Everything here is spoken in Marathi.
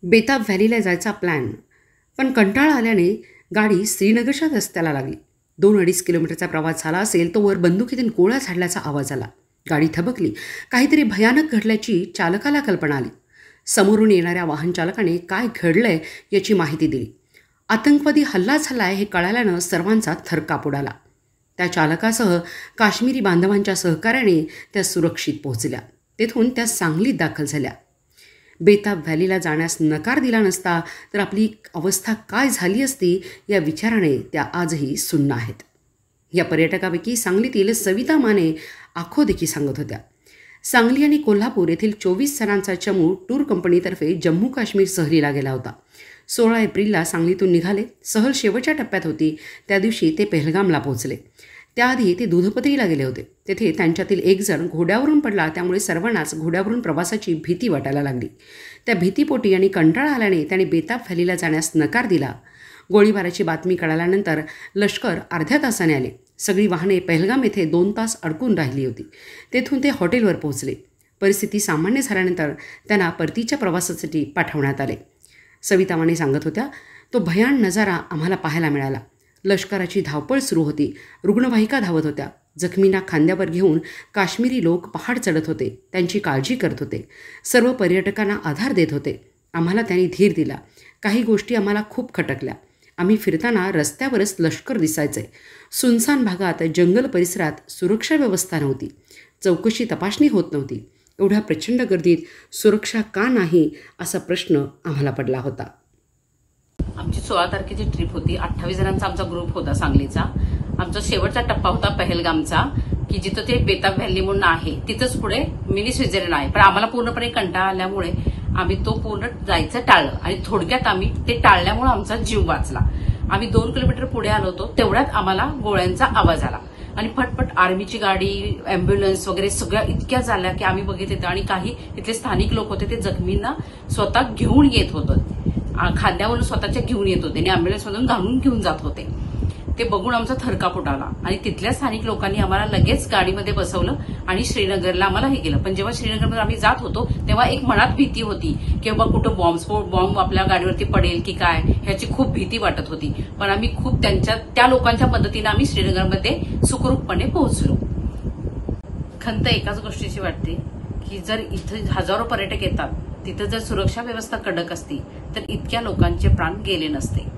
बेताब व्हॅलीला जायचा प्लॅन, पण कंटाळा आल्याने गाडी श्रीनगरच्या रस्त्याला लागली. 2-2.5 किलोमीटरचा प्रवास झाला असेल तो वर बंदुकीतून गोळ्या झाडल्याचा आवाज आला. गाडी थबकली. काहीतरी भयानक घडल्याची चालकाला कल्पना आली. समोरून येणाऱ्या वाहन चालकाने काय घडलंय याची माहिती दिली. आतंकवादी हल्ला झालाय हे कळाल्यानं सर्वांचा थरकाप उडाला. त्या चालकासह काश्मीरी बांधवांच्या सहकार्याने त्या सुरक्षित पोहोचल्या. तेथून त्या सांगलीत दाखल झाल्या. बेताब व्हॅलीला जाण्यास नकार दिला नसता तर आपली अवस्था काय झाली असती या विचाराने त्या आजही सुन्न आहेत. या पर्यटकापैकी सांगलीतील सविता माने आखोदेखी सांगत होत्या. सांगली आणि कोल्हापूर येथील 24 जणांचा चमू टूर कंपनीतर्फे जम्मू काश्मीर सहलीला गेला होता. 16 एप्रिलला सांगलीतून निघाले. सहल शेवटच्या टप्प्यात होती. त्या दिवशी ते पेहलगामला पोहोचले. त्याआधी ते दूधपत्रीला गेले होते. तेथे त्यांच्यातील एक जण घोड्यावरून पडला. त्यामुळे सर्वांनाच घोड्यावरून प्रवासाची भीती वाटायला लागली. त्या भीतीपोटी आणि कंटाळा आल्याने त्याने बेताब व्हॅलीला जाण्यास नकार दिला. गोळीबाराची बातमी कळाल्यानंतर लष्कर अर्ध्या तासाने आले. सगळी वाहने पेहलगाम येथे 2 तास अडकून राहिली होती. तेथून ते हॉटेलवर पोहोचले. परिस्थिती सामान्य झाल्यानंतर त्यांना परतीच्या प्रवासासाठी पाठवण्यात आले. सविता माने सांगत होत्या, तो भयान नजारा आम्हाला पाहायला मिळाला. लष्कराची धावपळ सुरू होती. रुग्णवाहिका धावत होत्या. जखमींना खांद्यावर घेऊन काश्मीरी लोक पहाड चढत होते. त्यांची काळजी करत होते. सर्व पर्यटकांना आधार देत होते. आम्हाला त्यांनी धीर दिला. काही गोष्टी आम्हाला खूप खटकल्या. आम्ही फिरताना रस्त्यावरच लष्कर दिसायचे. सुनसान भागात जंगल परिसरात सुरक्षा व्यवस्था नव्हती. चौकशी तपासणी होत नव्हती. एवढ्या प्रचंड गर्दीत सुरक्षा का नाही असा प्रश्न आम्हाला पडला होता. आमची 16 तारखेची ट्रिप होती. 28 जणांचा आमचा ग्रुप होता सांगलीचा. आमचा शेवटचा टप्पा होता पेहलगामचा, की जिथं ते बेताब व्हॅली म्हणून आहे तिथंच पुढे मिनी स्वित्झर्लंड आहे. पण आम्हाला पूर्णपणे कंटाळा आल्यामुळे आम्ही तो पूर्ण जायचं टाळलं आणि थोडक्यात आम्ही ते टाळल्यामुळे आमचा जीव वाचला. आम्ही 2 किलोमीटर पुढे आलो होतो तेवढ्यात आम्हाला गोळ्यांचा आवाज आला आणि फटफट आर्मीची गाडी, अँब्युलन्स वगैरे सगळ्या इतक्या झाल्या की आम्ही बघितलं. आणि काही इथले स्थानिक लोक होते ते जखमींना स्वतः घेऊन येत होते. खांद्यावरून स्वतःच्या घेऊन येत होते आणि अँब्युलन्समधून घालून घेऊन जात होते. ते बघून आमचा थरकाप उडाला आणि तिथल्या स्थानिक लोकांनी आम्हाला लगेच गाडीमध्ये बसवलं आणि श्रीनगरला आम्हाला हे केलं. पण जेव्हा श्रीनगरमध्ये आम्ही जात होतो तेव्हा एक मनात भीती होती की बाबा कुठं बॉम्ब आपल्या गाडीवरती पडेल की काय, ह्याची खूप भीती वाटत होती. पण आम्ही खूप त्या लोकांच्या मदतीने आम्ही श्रीनगरमध्ये सुखरूपपणे पोहोचलो. खंत एकाच गोष्टीची वाटते की जर इथं हजारो पर्यटक येतात, तिथं जर सुरक्षा व्यवस्था कडक असती तर इतक्या लोकांचे प्राण गेले नसते.